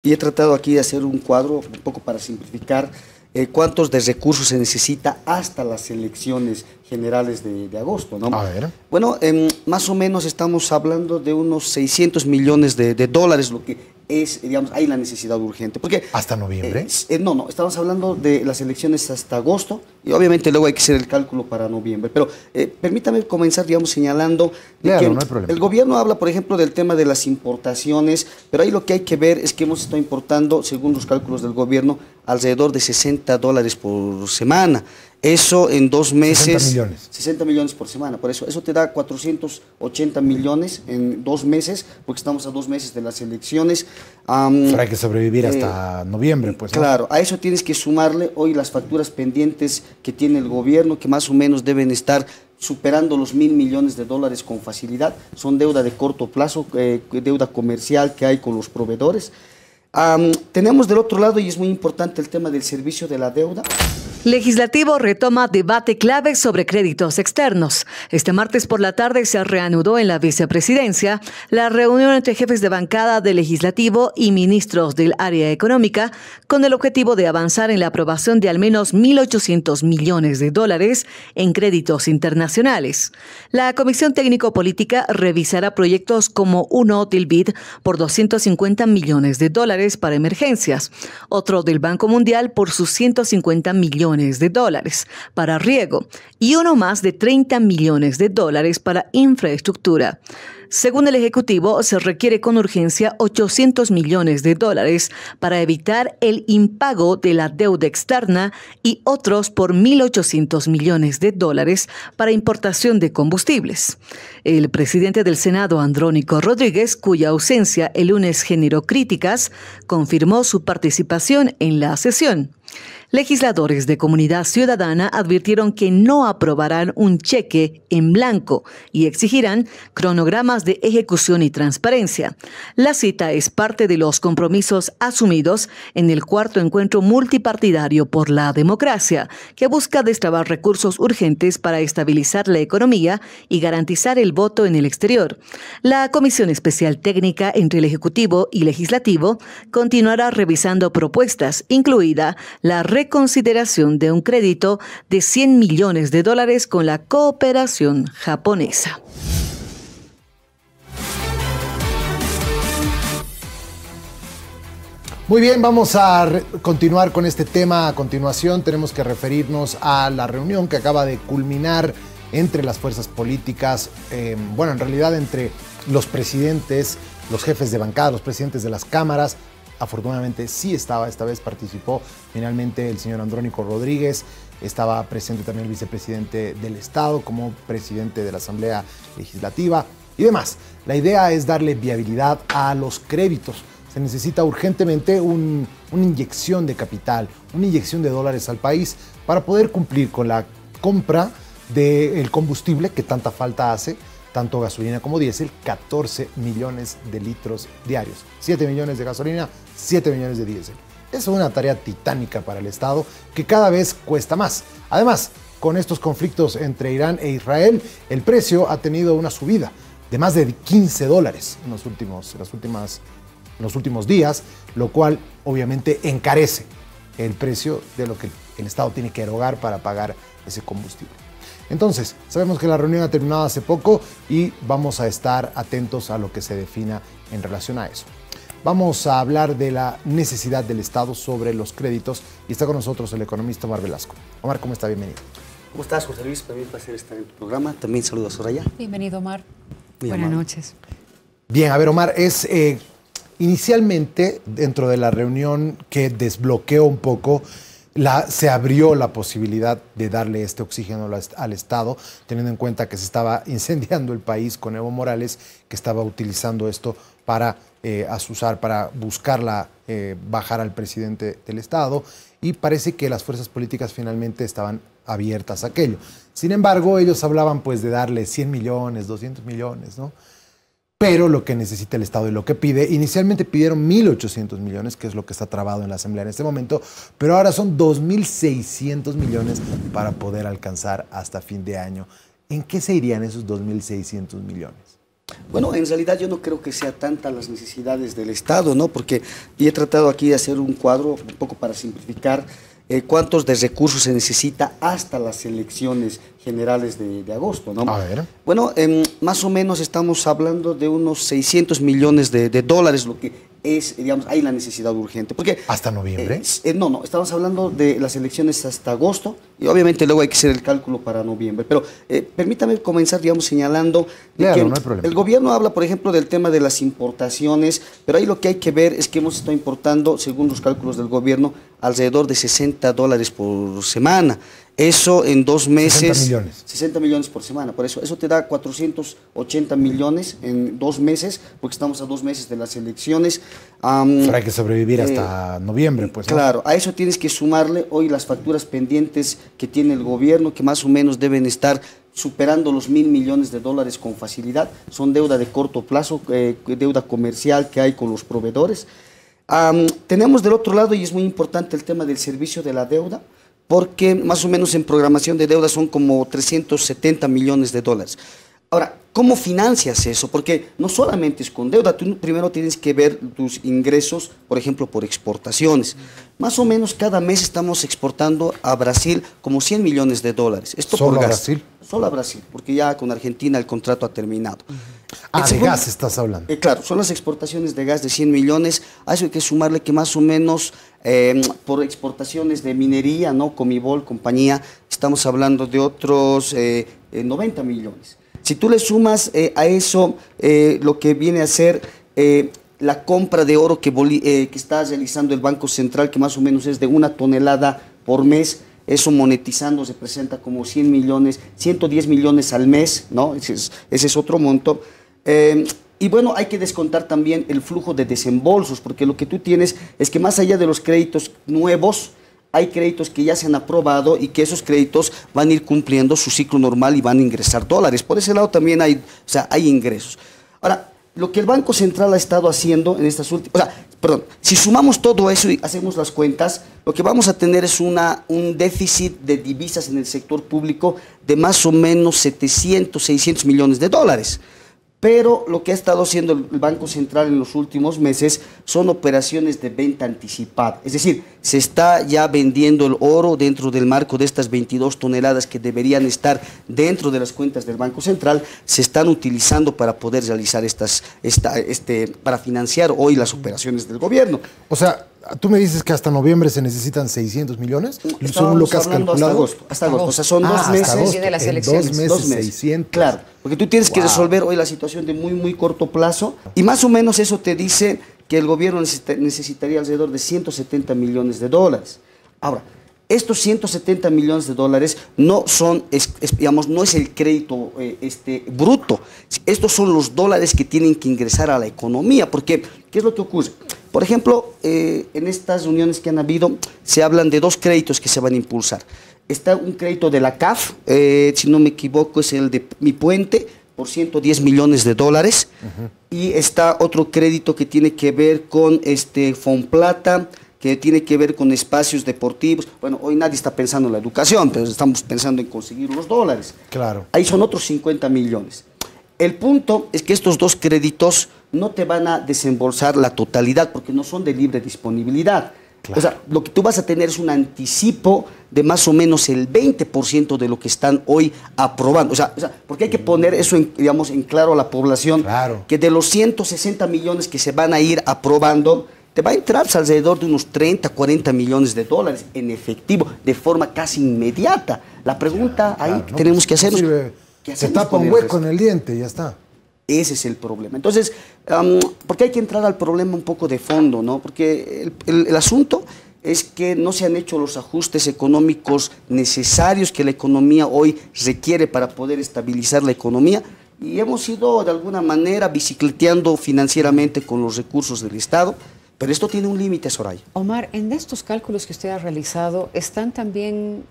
Y he tratado aquí de hacer un cuadro, un poco para simplificar, cuántos de recursos se necesita hasta las elecciones generales de agosto, ¿no? A ver. Bueno, más o menos estamos hablando de unos 600 millones de dólares, lo que es, digamos, hay la necesidad urgente. Porque, ¿Hasta noviembre? no, estamos hablando de las elecciones hasta agosto y obviamente luego hay que hacer el cálculo para noviembre. Pero permítame comenzar, digamos, señalando Claro, que no hay problema. el gobierno habla, por ejemplo, del tema de las importaciones, pero ahí lo que hay que ver es que hemos estado importando, según los cálculos del gobierno, alrededor de $60 por semana. Eso en 2 meses... 60 millones. 60 millones por semana, por eso te da 480 millones en 2 meses, porque estamos a 2 meses de las elecciones. Pero hay que sobrevivir hasta noviembre, pues, ¿no? Claro, a eso tienes que sumarle hoy las facturas pendientes que tiene el gobierno, que más o menos deben estar superando los $1.000 millones con facilidad. Son deuda de corto plazo, deuda comercial que hay con los proveedores. Tenemos del otro lado, y es muy importante, el tema del servicio de la deuda. Legislativo retoma debate clave sobre créditos externos. Este martes por la tarde se reanudó en la vicepresidencia la reunión entre jefes de bancada del Legislativo y ministros del área económica con el objetivo de avanzar en la aprobación de al menos $1.800 millones en créditos internacionales. La Comisión Técnico-Política revisará proyectos como uno del BID por $250 millones para emergencias, otro del Banco Mundial por sus $150 millones para riego y uno más de $30 millones para infraestructura. Según el Ejecutivo, se requiere con urgencia $800 millones para evitar el impago de la deuda externa y otros por $1.800 millones para importación de combustibles. El presidente del Senado, Andrónico Rodríguez, cuya ausencia el lunes generó críticas, confirmó su participación en la sesión. Legisladores de Comunidad Ciudadana advirtieron que no aprobarán un cheque en blanco y exigirán cronogramas de ejecución y transparencia. La cita es parte de los compromisos asumidos en el cuarto encuentro multipartidario por la democracia, que busca destrabar recursos urgentes para estabilizar la economía y garantizar el voto en el exterior. La Comisión Especial Técnica entre el Ejecutivo y Legislativo continuará revisando propuestas, incluida la reconsideración de un crédito de $100 millones con la cooperación japonesa. Muy bien, vamos a continuar con este tema. A continuación tenemos que referirnos a la reunión que acaba de culminar entre las fuerzas políticas, bueno, en realidad entre los presidentes, los jefes de bancada, los presidentes de las cámaras. Afortunadamente sí estaba, esta vez participó finalmente el señor Andrónico Rodríguez, estaba presente también el vicepresidente del Estado como presidente de la Asamblea Legislativa y demás. La idea es darle viabilidad a los créditos. Se necesita urgentemente una inyección de capital, una inyección de dólares al país para poder cumplir con la compra del combustible que tanta falta hace, tanto gasolina como diésel, 14 millones de litros diarios. 7 millones de gasolina, 7 millones de diésel. Es una tarea titánica para el Estado que cada vez cuesta más. Además, con estos conflictos entre Irán e Israel, el precio ha tenido una subida de más de $15 en los últimos días, lo cual obviamente encarece el precio de lo que el Estado tiene que erogar para pagar ese combustible. Entonces, sabemos que la reunión ha terminado hace poco y vamos a estar atentos a lo que se defina en relación a eso. Vamos a hablar de la necesidad del Estado sobre los créditos y está con nosotros el economista Omar Velasco. Omar, ¿cómo está? Bienvenido. ¿Cómo estás, José Luis? Para mí es un placer estar en tu programa. También saludo a Soraya. Bienvenido, Omar. Buenas noches. Bien, a ver, Omar, inicialmente dentro de la reunión que desbloqueó un poco, se abrió la posibilidad de darle este oxígeno al Estado, teniendo en cuenta que se estaba incendiando el país con Evo Morales, que estaba utilizando esto para asusar, para buscar bajar al presidente del Estado, y parece que las fuerzas políticas finalmente estaban abiertas a aquello. Sin embargo, ellos hablaban pues de darle 100 millones, 200 millones, ¿no? Pero lo que necesita el Estado y lo que pide, inicialmente pidieron 1.800 millones, que es lo que está trabado en la Asamblea en este momento, pero ahora son 2.600 millones para poder alcanzar hasta fin de año. ¿En qué se irían esos 2.600 millones? Bueno, en realidad yo no creo que sea tanta las necesidades del Estado, ¿no? Porque y he tratado aquí de hacer un cuadro, un poco para simplificar, cuántos de recursos se necesita hasta las elecciones generales de agosto, ¿no? A ver. Bueno, más o menos estamos hablando de unos 600 millones de dólares, lo que es, digamos, hay la necesidad urgente. Porque, ¿Hasta noviembre? No, estamos hablando de las elecciones hasta agosto y obviamente luego hay que hacer el cálculo para noviembre. Pero permítame comenzar, digamos, señalando Claro, que no hay problema. el gobierno habla, por ejemplo, del tema de las importaciones, pero ahí lo que hay que ver es que hemos estado importando, según los cálculos del gobierno, alrededor de $60 por semana. Eso en 2 meses... 60 millones. 60 millones por semana, por eso te da 480 millones en 2 meses, porque estamos a 2 meses de las elecciones. Pero hay que sobrevivir hasta noviembre, pues. Claro, a eso tienes que sumarle hoy las facturas pendientes que tiene el gobierno, que más o menos deben estar superando los $1.000 millones con facilidad. Son deuda de corto plazo, deuda comercial que hay con los proveedores. Tenemos del otro lado, y es muy importante, el tema del servicio de la deuda, porque más o menos en programación de deuda son como 370 millones de dólares. Ahora, ¿cómo financias eso? Porque no solamente es con deuda, tú primero tienes que ver tus ingresos, por ejemplo, por exportaciones. Más o menos cada mes estamos exportando a Brasil como 100 millones de dólares. Esto ¿Solo por a gas. Brasil? Solo a Brasil, porque ya con Argentina el contrato ha terminado. De gas estás hablando. Claro, son las exportaciones de gas de 100 millones. A eso hay que sumarle que más o menos por exportaciones de minería, ¿no? Comibol, compañía, estamos hablando de otros 90 millones. Si tú le sumas a eso lo que viene a ser la compra de oro que está realizando el Banco Central, que más o menos es de 1 tonelada por mes, eso monetizando se presenta como 100 millones, 110 millones al mes, ¿no? Ese es otro monto. Y bueno, hay que descontar también el flujo de desembolsos, porque lo que tú tienes es que más allá de los créditos nuevos, hay créditos que ya se han aprobado y que esos créditos van a ir cumpliendo su ciclo normal y van a ingresar dólares. Por ese lado también hay ingresos. Ahora, lo que el Banco Central ha estado haciendo en estas últimas... si sumamos todo eso y hacemos las cuentas, lo que vamos a tener es un déficit de divisas en el sector público de más o menos 700, 600 millones de dólares. Pero lo que ha estado haciendo el Banco Central en los últimos meses son operaciones de venta anticipada. Es decir, se está ya vendiendo el oro dentro del marco de estas 22 toneladas que deberían estar dentro de las cuentas del Banco Central, se están utilizando para poder realizar para financiar hoy las operaciones del gobierno. O sea, tú me dices que hasta noviembre se necesitan 600 millones, según lo que has calculado. Hasta agosto. O sea, son 2 meses. Agosto, de las elecciones. 2 meses, 600. Claro, porque tú tienes que resolver hoy la situación de muy, muy corto plazo y más o menos eso te dice que el gobierno necesitaría alrededor de 170 millones de dólares. Ahora, estos 170 millones de dólares no son, no es el crédito bruto. Estos son los dólares que tienen que ingresar a la economía, porque ¿qué es lo que ocurre? Por ejemplo, en estas reuniones que han habido, se hablan de 2 créditos que se van a impulsar. Está un crédito de la CAF, si no me equivoco, es el de Mi Puente, por 110 millones de dólares. Y está otro crédito que tiene que ver con Fonplata, que tiene que ver con espacios deportivos. Bueno, hoy nadie está pensando en la educación, pero estamos pensando en conseguir los dólares. Claro. Ahí son otros 50 millones. El punto es que estos 2 créditos no te van a desembolsar la totalidad porque no son de libre disponibilidad. Claro. O sea, lo que tú vas a tener es un anticipo de más o menos el 20% de lo que están hoy aprobando. O sea, porque hay que poner eso en claro a la población, claro, que de los 160 millones que se van a ir aprobando, te va a entrar alrededor de unos 30, 40 millones de dólares en efectivo, de forma casi inmediata. La pregunta ahí que tenemos que hacernos... Se tapa un hueco en el diente y ya está. Ese es el problema. Entonces, porque hay que entrar al problema un poco de fondo, ¿no? Porque el asunto es que no se han hecho los ajustes económicos necesarios que la economía hoy requiere para poder estabilizar la economía y hemos ido de alguna manera bicicleteando financieramente con los recursos del Estado, pero esto tiene un límite, Soraya. Omar, en estos cálculos que usted ha realizado, ¿están también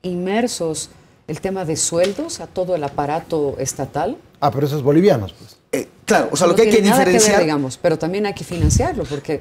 inmersos el tema de sueldos a todo el aparato estatal? Pero esos bolivianos, pues. Claro, o sea, no lo que hay que tiene nada diferenciar... que ver, digamos, pero también hay que financiarlo, porque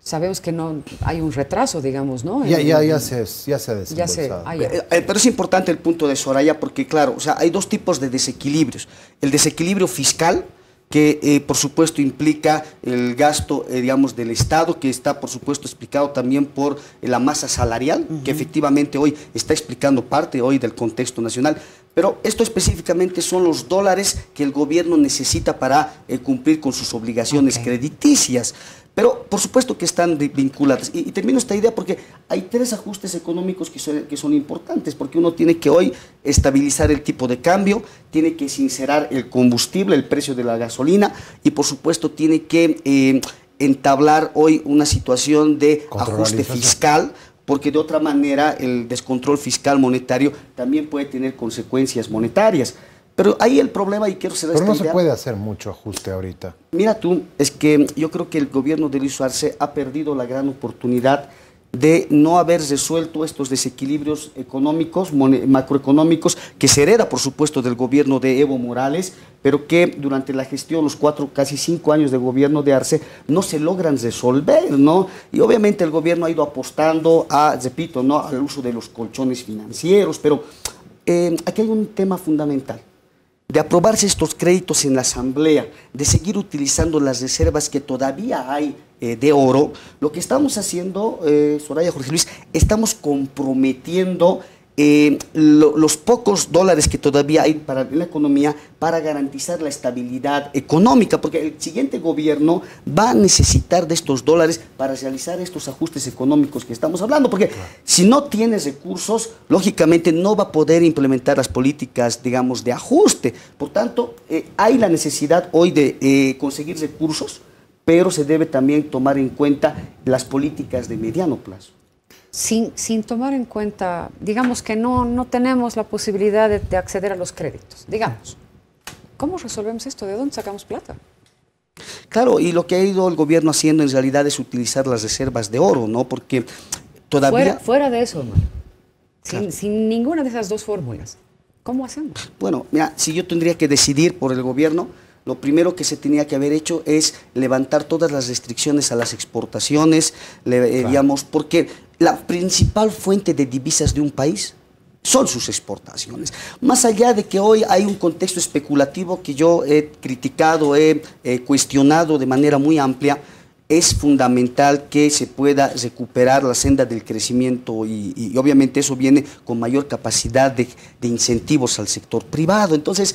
Sabemos que no hay un retraso, digamos, ¿no? Ya se ha desembolsado. Pero es importante el punto de Soraya porque, claro, o sea, hay dos tipos de desequilibrios. El desequilibrio fiscal, que por supuesto implica el gasto, digamos, del Estado, que está por supuesto explicado también por la masa salarial, que efectivamente hoy está explicando parte hoy del contexto nacional, pero esto específicamente son los dólares que el gobierno necesita para cumplir con sus obligaciones crediticias. Pero por supuesto que están vinculadas. Y termino esta idea porque hay tres ajustes económicos que son importantes, porque uno tiene que hoy estabilizar el tipo de cambio, tiene que sincerar el combustible, el precio de la gasolina, y por supuesto tiene que entablar hoy una situación de ajuste fiscal, porque de otra manera el descontrol fiscal monetario también puede tener consecuencias monetarias. Pero ahí el problema, y quiero cerrar esta idea. Pero no se puede hacer mucho ajuste ahorita. Mira tú, es que yo creo que el gobierno de Luis Arce ha perdido la gran oportunidad de no haber resuelto estos desequilibrios económicos, macroeconómicos, que se hereda, por supuesto, del gobierno de Evo Morales, pero que durante la gestión, los casi 5 años de gobierno de Arce, no se logran resolver, ¿no? Y obviamente el gobierno ha ido apostando repito, ¿no?, al uso de los colchones financieros, pero aquí hay un tema fundamental. De aprobarse estos créditos en la Asamblea, de seguir utilizando las reservas que todavía hay de oro, lo que estamos haciendo, Soraya, Jorge Luis, estamos comprometiendo los pocos dólares que todavía hay en la economía para garantizar la estabilidad económica, porque el siguiente gobierno va a necesitar de estos dólares para realizar estos ajustes económicos que estamos hablando, porque si no tiene recursos, lógicamente no va a poder implementar las políticas, digamos, de ajuste. Por tanto, hay la necesidad hoy de conseguir recursos, pero se debe también tomar en cuenta las políticas de mediano plazo. Sin tomar en cuenta, digamos que no tenemos la posibilidad de acceder a los créditos, digamos. ¿Cómo resolvemos esto? ¿De dónde sacamos plata? Claro, y lo que ha ido el gobierno haciendo en realidad es utilizar las reservas de oro, ¿no? Porque todavía... Fuera de eso, hermano. Sin ninguna de esas dos fórmulas. ¿Cómo hacemos? Bueno, mira, si yo tendría que decidir por el gobierno, lo primero que se tenía que haber hecho es levantar todas las restricciones a las exportaciones, digamos, porque la principal fuente de divisas de un país son sus exportaciones. Más allá de que hoy hay un contexto especulativo que yo he criticado, he cuestionado de manera muy amplia, es fundamental que se pueda recuperar la senda del crecimiento y obviamente eso viene con mayor capacidad de incentivos al sector privado. Entonces,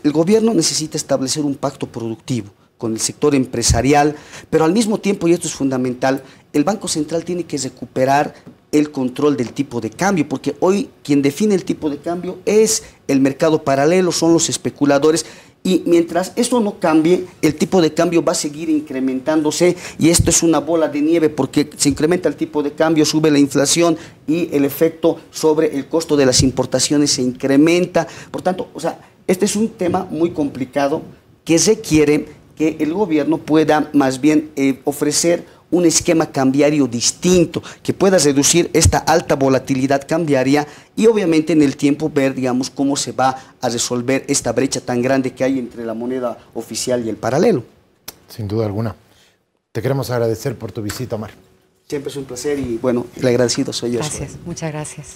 el gobierno necesita establecer un pacto productivo con el sector empresarial, pero al mismo tiempo, y esto es fundamental, el Banco Central tiene que recuperar el control del tipo de cambio, porque hoy quien define el tipo de cambio es el mercado paralelo, son los especuladores, y mientras eso no cambie, el tipo de cambio va a seguir incrementándose y esto es una bola de nieve porque se incrementa el tipo de cambio, sube la inflación y el efecto sobre el costo de las importaciones se incrementa. Por tanto, o sea, este es un tema muy complicado que requiere que el gobierno pueda más bien ofrecer un esquema cambiario distinto que pueda reducir esta alta volatilidad cambiaria y obviamente en el tiempo ver, digamos, cómo se va a resolver esta brecha tan grande que hay entre la moneda oficial y el paralelo. Sin duda alguna. Te queremos agradecer por tu visita, Omar. Siempre es un placer y bueno, el agradecido soy yo. Gracias, muchas gracias.